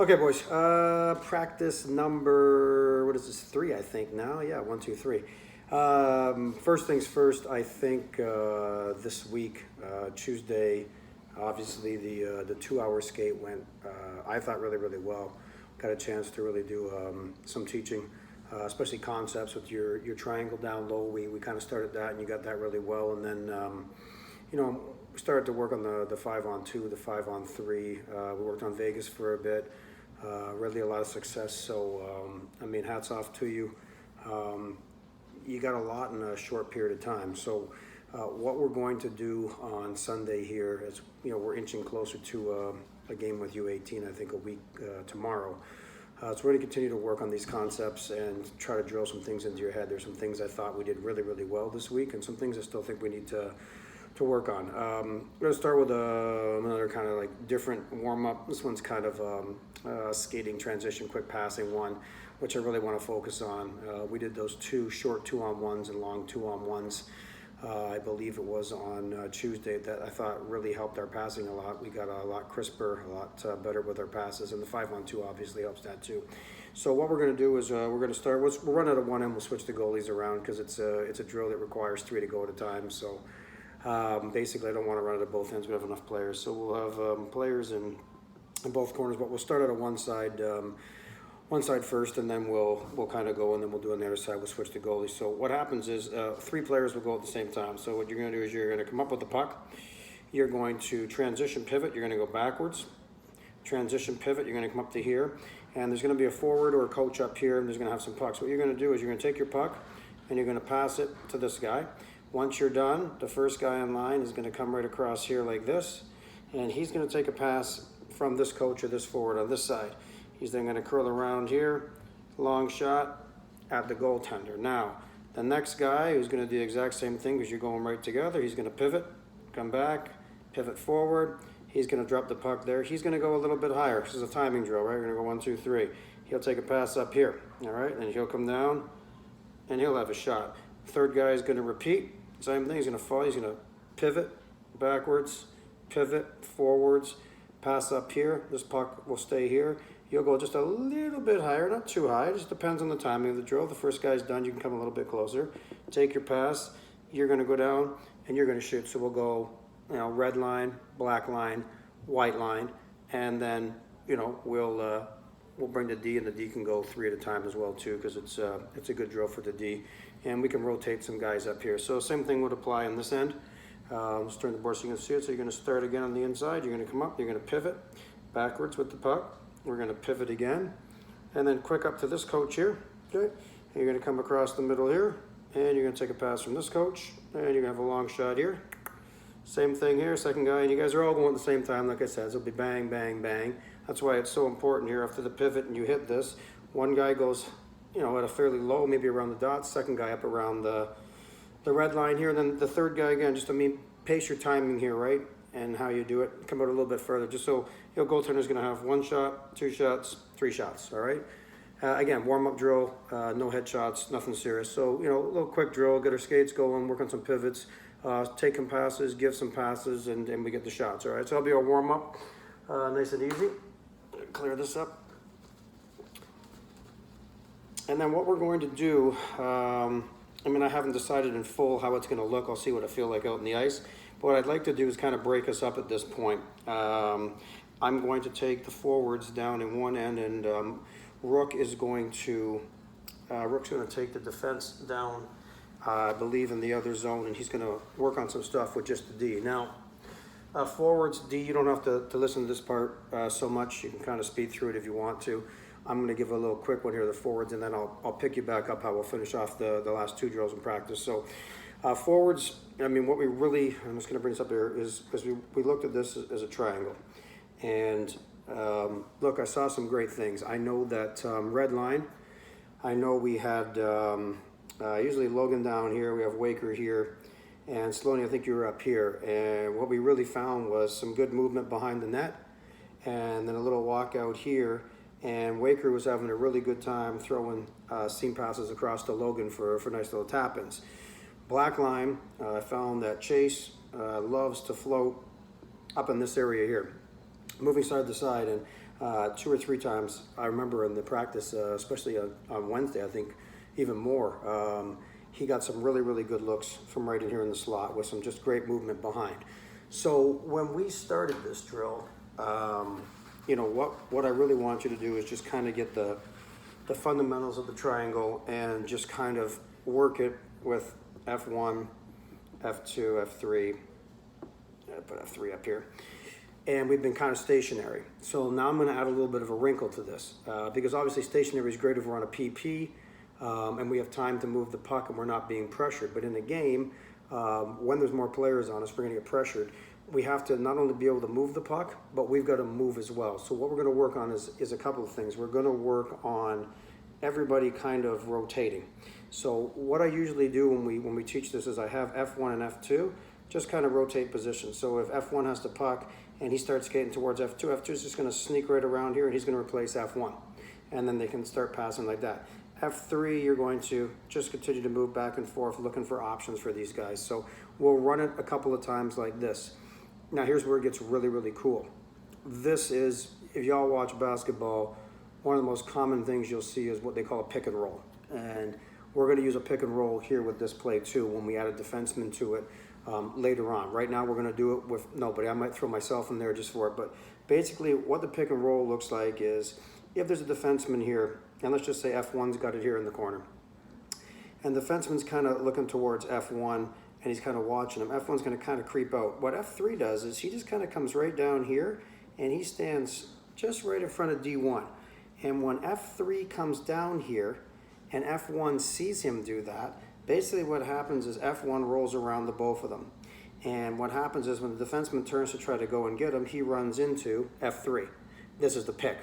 Okay, boys. Practice number, what is this, 3, I think now? Yeah, 1, 2, 3. First things first, I think this week, Tuesday, obviously the 2 hour skate went, I thought, really, really well. Got a chance to really do some teaching, especially concepts with your triangle down low. We kind of started that, and you got that really well. And then, we started to work on the 5-on-2, the 5-on-3. We worked on Vegas for a bit. Really a lot of success. So, hats off to you. You got a lot in a short period of time. So, what we're going to do on Sunday here is, we're inching closer to a game with U18, I think a week tomorrow. So we're going to continue to work on these concepts and try to drill some things into your head. There's some things I thought we did really, really well this week, and some things I still think we need to work on. We're going to start with another kind of like different warm-up. This one's kind of skating transition, quick passing one, which I really want to focus on. We did those 2 short 2-on-1s and long 2-on-1s. I believe it was on Tuesday, that I thought really helped our passing a lot. We got a lot crisper, a lot better with our passes, and the 5-on-2 obviously helps that too. So what we're going to do is we're going to start. We'll run out of one and we'll switch the goalies around because it's a drill that requires 3 to go at a time. So basically, I don't want to run it at both ends. We have enough players, so we'll have players in both corners. But we'll start out on one side first, and then we'll kind of go, and then we'll do on the other side. We'll switch the goalies. So what happens is 3 players will go at the same time. So what you're going to do is you're going to come up with the puck. You're going to transition pivot. You're going to go backwards. Transition pivot. You're going to come up to here, and there's going to be a forward or a coach up here, and there's going to have some pucks. What you're going to do is you're going to take your puck, and you're going to pass it to this guy. Once you're done, the first guy in line is going to come right across here like this, and he's going to take a pass from this coach or this forward on this side. He's then going to curl around here, long shot at the goaltender. Now, the next guy who's going to do the exact same thing because you're going right together, he's going to pivot, come back, pivot forward. He's going to drop the puck there. He's going to go a little bit higher. This is a timing drill, right? We're going to go 1, 2, 3. He'll take a pass up here, all right? And he'll come down, and he'll have a shot. Third guy is going to repeat. Same thing, he's going to fall, he's going to pivot backwards, pivot forwards, pass up here. This puck will stay here. You'll go just a little bit higher, not too high, it just depends on the timing of the drill. The first guy's done, you can come a little bit closer. Take your pass, you're going to go down, and you're going to shoot. So we'll go, red line, black line, white line, and then, we'll bring the D, and the D can go 3 at a time as well too, because it's a good drill for the D. And we can rotate some guys up here. So same thing would apply on this end. Just turn the board so you can see it. So you're going to start again on the inside. You're going to come up. You're going to pivot backwards with the puck. We're going to pivot again. And then quick up to this coach here. Okay. And you're going to come across the middle here. And you're going to take a pass from this coach. And you're going to have a long shot here. Same thing here, second guy. And you guys are all going at the same time, like I said. So it'll be bang, bang, bang. That's why it's so important here after the pivot and you hit this. One guy goes at a fairly low, maybe around the dots, second guy up around the red line here, and then the third guy again, just pace your timing here, right? And how you do it, come out a little bit further, just so your goaltender's gonna have 1 shot, 2 shots, 3 shots, all right? Again, warm-up drill, no headshots, nothing serious. So, a little quick drill, get our skates going, work on some pivots, take some passes, give some passes, and we get the shots, all right? So that'll be our warm-up, nice and easy. Clear this up. And then what we're going to do, I haven't decided in full how it's going to look. I'll see what I feel like out in the ice. But what I'd like to do is kind of break us up at this point. I'm going to take the forwards down in one end, and Rook's going to take the defense down, I believe, in the other zone, and he's going to work on some stuff with just the D. Now, forwards, D, you don't have to listen to this part so much. You can kind of speed through it if you want to. I'm going to give a little quick one here, the forwards, and then I'll pick you back up how we'll finish off the last 2 drills in practice. So forwards, what we really, I'm just going to bring this up here, is because we looked at this as a triangle. And look, I saw some great things. I know that red line, I know we had usually Logan down here, we have Waker here, and Sloaney, I think you were up here. And what we really found was some good movement behind the net, and then a little walk out here. And Waker was having a really good time throwing seam passes across to Logan for nice little tap-ins. Black line, I found that Chase loves to float up in this area here. moving side to side, and 2 or 3 times I remember in the practice, especially on Wednesday, I think even more, he got some really, really good looks from right in here in the slot with some just great movement behind. So when we started this drill, you know, what I really want you to do is just kind of get the fundamentals of the triangle and just kind of work it with F1, F2, F3. I put F3 up here. And we've been kind of stationary. So now I'm going to add a little bit of a wrinkle to this, because obviously stationary is great if we're on a PP, and we have time to move the puck and we're not being pressured. But in a game, when there's more players on us, we're going to get pressured. We have to not only be able to move the puck, but we've got to move as well. So what we're going to work on is a couple of things. We're going to work on everybody kind of rotating. So what I usually do when we teach this is I have F1 and F2 just kind of rotate positions. So if F1 has the puck and he starts skating towards F2, F2 is just going to sneak right around here and he's going to replace F1. And then they can start passing like that. F3, you're going to just continue to move back and forth looking for options for these guys. So we'll run it a couple of times like this. Now here's where it gets really, really cool. This is, if y'all watch basketball, one of the most common things you'll see is what they call a pick and roll. And we're going to use a pick and roll here with this play too when we add a defenseman to it later on. Right now we're going to do it with nobody. I might throw myself in there just for it. But basically what the pick and roll looks like is if there's a defenseman here, and let's just say F1's got it here in the corner, and the defenseman's kind of looking towards F1 and he's kind of watching him, F1's going to kind of creep out. What F3 does is he just kind of comes right down here and he stands just right in front of D1. And when F3 comes down here and F1 sees him do that, basically what happens is F1 rolls around the both of them. And what happens is when the defenseman turns to try to go and get him, he runs into F3. This is the pick.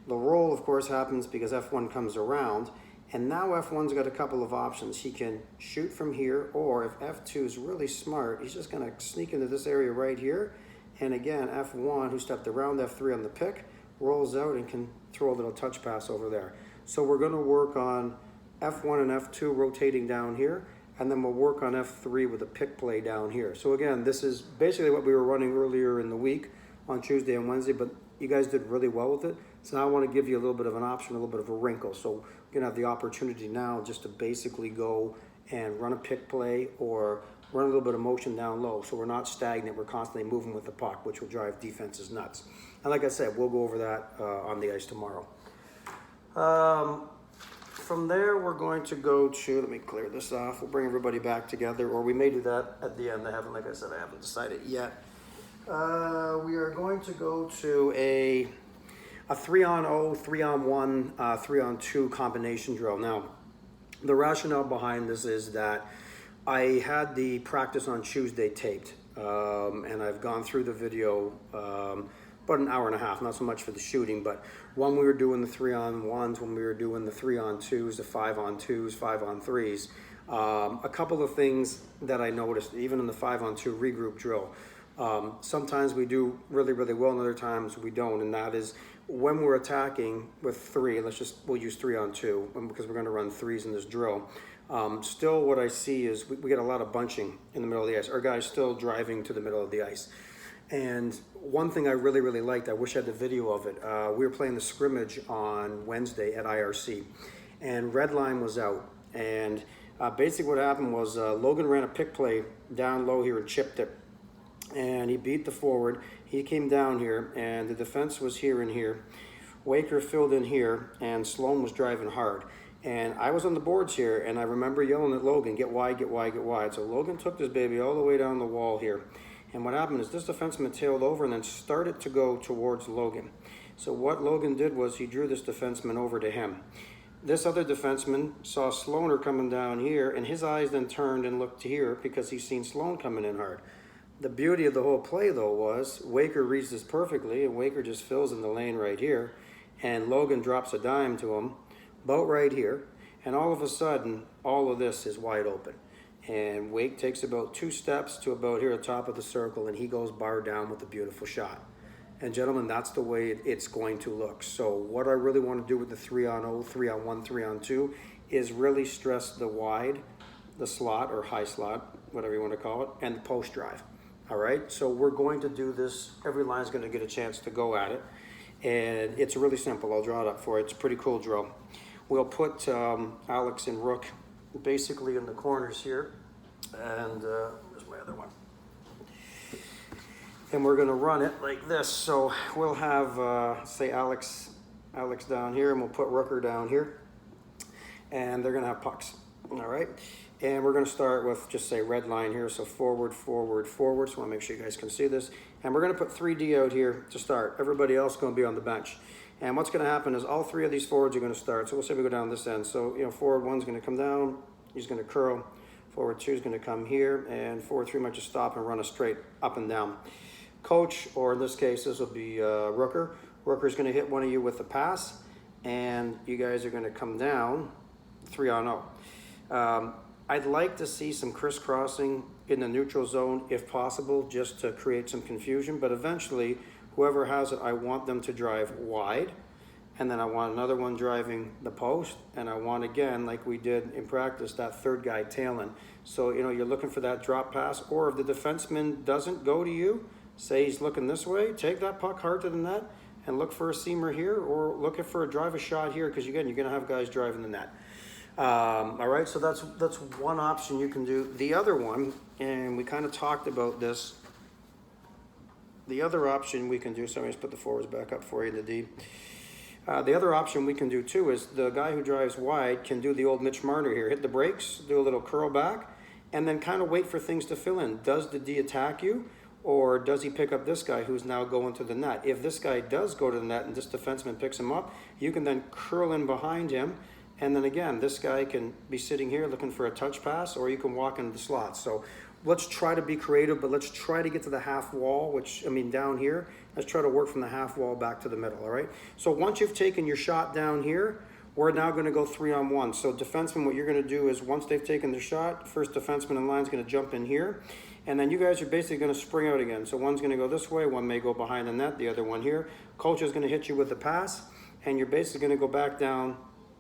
The roll, of course, happens because F1 comes around, and now F1's got a couple of options. He can shoot from here, or if F2 is really smart, he's just going to sneak into this area right here. And again, F1, who stepped around F3 on the pick, rolls out and can throw a little touch pass over there. So we're going to work on F1 and F2 rotating down here, and then we'll work on F3 with a pick play down here. So again, this is basically what we were running earlier in the week on Tuesday and Wednesday, but you guys did really well with it. So now I want to give you a little bit of an option, a little bit of a wrinkle. So you're going to have the opportunity now just to basically go and run a pick play or run a little bit of motion down low. So we're not stagnant, we're constantly moving with the puck, which will drive defenses nuts. And like I said, we'll go over that on the ice tomorrow. From there, we're going to go to, let me clear this off. We'll bring everybody back together, or we may do that at the end. Like I said, I haven't decided yet. We are going to go to a 3-on-0, 3-on-1, 3-on-2 combination drill. Now, the rationale behind this is that I had the practice on Tuesday taped, and I've gone through the video about an hour and a half, not so much for the shooting, but when we were doing the 3-on-1s, when we were doing the 3-on-2s, the 5-on-2s, 5-on-3s, a couple of things that I noticed, even in the 5-on-2 regroup drill. Sometimes we do really, really well, and other times we don't, and that is when we're attacking with 3, we'll use 3-on-2, because we're going to run 3s in this drill. Still what I see is we get a lot of bunching in the middle of the ice. Our guys still driving to the middle of the ice. And one thing I really, really liked, I wish I had the video of it, we were playing the scrimmage on Wednesday at IRC, and Redline was out. And basically what happened was Logan ran a pick play down low here and chipped it. And he beat the forward. He came down here, and the defense was here and here. Waker filled in here, and Sloan was driving hard. And I was on the boards here, and I remember yelling at Logan, get wide, get wide, get wide. So Logan took this baby all the way down the wall here. And what happened is this defenseman tailed over and then started to go towards Logan. So what Logan did was he drew this defenseman over to him. This other defenseman saw Sloaner coming down here, and his eyes then turned and looked here because he's seen Sloan coming in hard. The beauty of the whole play, though, was Waker reads this perfectly, and Waker just fills in the lane right here, and Logan drops a dime to him, about right here, and all of a sudden, all of this is wide open. And Wake takes about 2 steps to about here at the top of the circle, and he goes bar down with a beautiful shot. And gentlemen, that's the way it's going to look. So what I really want to do with the 3-on-0, 3-on-1, 3-on-2 is really stress the wide, the slot or high slot, whatever you want to call it, and the post drive. All right, so we're going to do this. Every line's going to get a chance to go at it. And it's really simple. I'll draw it up for you. It's a pretty cool drill. We'll put Alex and Rook basically in the corners here. And where's my other one? And we're going to run it like this. So we'll have, say, Alex down here, and we'll put Rooker down here. And they're going to have pucks. All right. And we're going to start with just say red line here. So forward, forward, forward. So I want to make sure you guys can see this. And we're going to put 3D out here to start. Everybody else is going to be on the bench. And what's going to happen is all three of these forwards are going to start. So we'll say we go down this end. So, you know, forward one's going to come down. He's going to curl. Forward two is going to come here. And forward three might just stop and run a straight up and down. Coach, or in this case, this will be Rooker. Rooker's going to hit one of you with a pass. And you guys are going to come down 3-on-0. I'd like to see some crisscrossing in the neutral zone if possible, just to create some confusion. But eventually, whoever has it, I want them to drive wide. And then I want another one driving the post. And I want, again, like we did in practice, that third guy tailing. So, you know, you're looking for that drop pass. Or if the defenseman doesn't go to you, say he's looking this way, take that puck hard to the net and look for a seamer here, or look for a drive a shot here, because again, you're going to have guys driving the net. All right, so that's one option you can do. The other one, and we kind of talked about this, the other option we can do, so let me just put the forwards back up for you, the D. The other option we can do too is the guy who drives wide can do the old Mitch Marner here, hit the brakes, do a little curl back, and then kind of wait for things to fill in. Does the D attack you? Or does he pick up this guy who's now going to the net? If this guy does go to the net and this defenseman picks him up, you can then curl in behind him. And then again, this guy can be sitting here looking for a touch pass, or you can walk into the slot. So let's try to be creative, but let's try to get to the half wall, which, I mean, down here, let's try to work from the half wall back to the middle, all right? So once you've taken your shot down here, we're now going to go 3-on-1. So defenseman, what you're going to do is once they've taken their shot, first defenseman in line is going to jump in here. And then you guys are basically going to spring out again. So one's going to go this way, one may go behind the net, the other one here. Coach is going to hit you with a pass, and you're basically going to go back down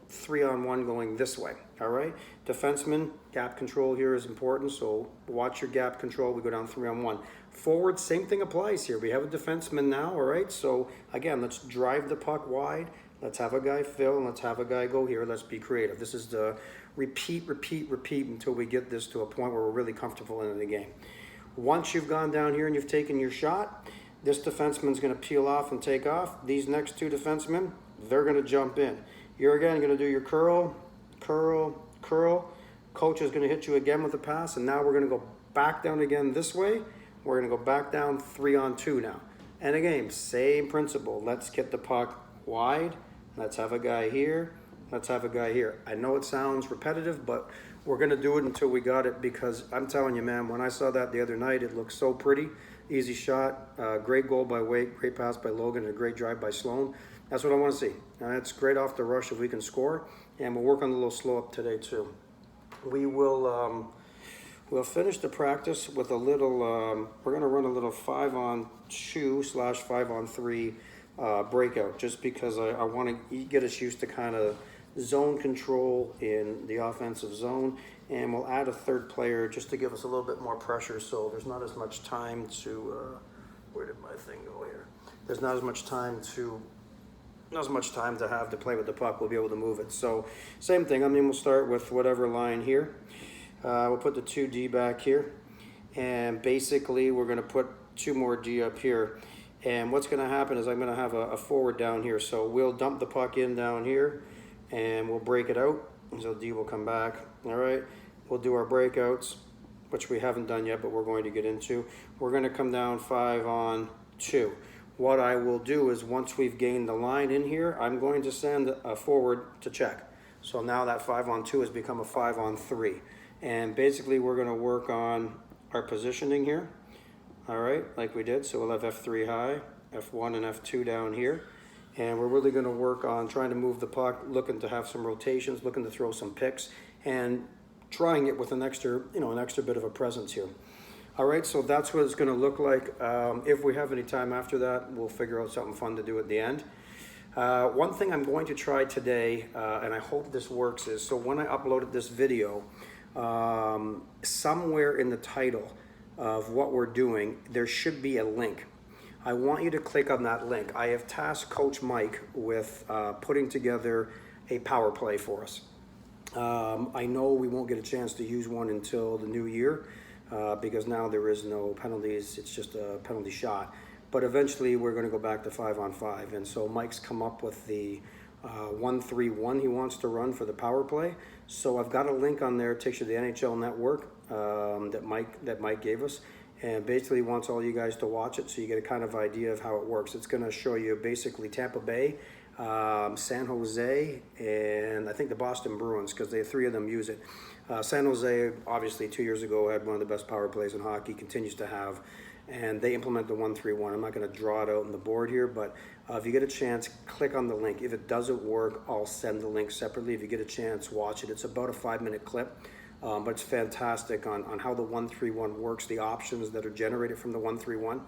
3-on-1 going this way, all right? Defenseman, gap control here is important, so watch your gap control. We go down 3-on-1. Forward, same thing applies here. We have a defenseman now, all right? So again, let's drive the puck wide. Let's have a guy fill, and let's have a guy go here. Let's be creative. This is the repeat until we get this to a point where we're really comfortable in the game. Once you've gone down here and you've taken your shot, this defenseman's going to peel off and take off. These next two defensemen, they're going to jump in. You're again going to do your curl, curl, curl. Coach is going to hit you again with a pass, and now we're going to go back down again this way. We're going to go back down 3-on-2 now. And again, same principle. Let's get the puck wide. Let's have a guy here. Let's have a guy here. I know it sounds repetitive, but we're going to do it until we got it, because I'm telling you, man, when I saw that the other night, it looked so pretty. Easy shot, great goal by Wade, great pass by Logan, and a great drive by Sloan. That's what I want to see. It's great off the rush if we can score, and we'll work on a little slow up today too. We will we'll finish the practice with a little, we're going to run a little 5-on-2/5-on-3 breakout, just because I want to get us used to kind of zone control in the offensive zone, and we'll add a third player just to give us a little bit more pressure, so there's not as much time to where did my thing go here? There's not as much time to have to play with the puck. We'll be able to move it. So same thing. I mean, we'll start with whatever line here. We'll put the 2D back here, and basically we're going to put 2 more D up here. And what's going to happen is I'm going to have a forward down here. So we'll dump the puck in down here, and we'll break it out. So D will come back. All right. We'll do our breakouts, which we haven't done yet, but we're going to get into. We're going to come down 5-on-2. What I will do is once we've gained the line in here, I'm going to send a forward to check. So now that 5-on-2 has become a 5-on-3. And basically we're going to work on our positioning here. All right, like we did. So we'll have F3 high, F1 and F2 down here. And we're really going to work on trying to move the puck, looking to have some rotations, looking to throw some picks, and trying it with an extra bit of a presence here. All right, so that's what it's going to look like. If we have any time after that, we'll figure out something fun to do at the end. One thing I'm going to try today, and I hope this works, is so when I uploaded this video, somewhere in the title, of what we're doing, there should be a link. I want you to click on that link. I have tasked Coach Mike with putting together a power play for us. I know we won't get a chance to use one until the new year because now there is no penalties. It's just a penalty shot. But eventually we're going to go back to 5-on-5. And so Mike's come up with the 1-3-1 he wants to run for the power play. So I've got a link on there. It takes you to the NHL Network that Mike gave us. And basically wants all you guys to watch it so you get a kind of idea of how it works. It's going to show you basically Tampa Bay, San Jose, and I think the Boston Bruins, because they three of them use it. San Jose, obviously 2 years ago, had one of the best power plays in hockey, continues to have, and they implement the 1-3-1. I'm not going to draw it out on the board here, but if you get a chance, click on the link. If it doesn't work, I'll send the link separately. If you get a chance, watch it. It's about a 5-minute clip. But it's fantastic on how the 1-3-1 works, the options that are generated from the 1-3-1,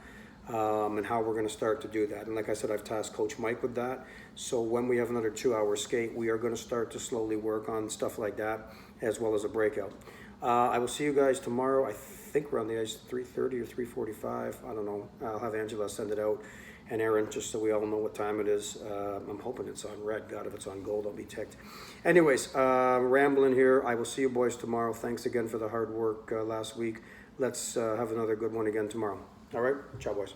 and how we're going to start to do that. And like I said, I've tasked Coach Mike with that. So when we have another 2-hour skate, we are going to start to slowly work on stuff like that, as well as a breakout. I will see you guys tomorrow. I think we're on the ice 3:30 or 3:45. I don't know. I'll have Angela send it out, and Aaron, just so we all know what time it is. I'm hoping it's on red. God, if it's on gold, I'll be ticked. Anyways, rambling here. I will see you boys tomorrow. Thanks again for the hard work last week. Let's have another good one again tomorrow. All right? Ciao, boys.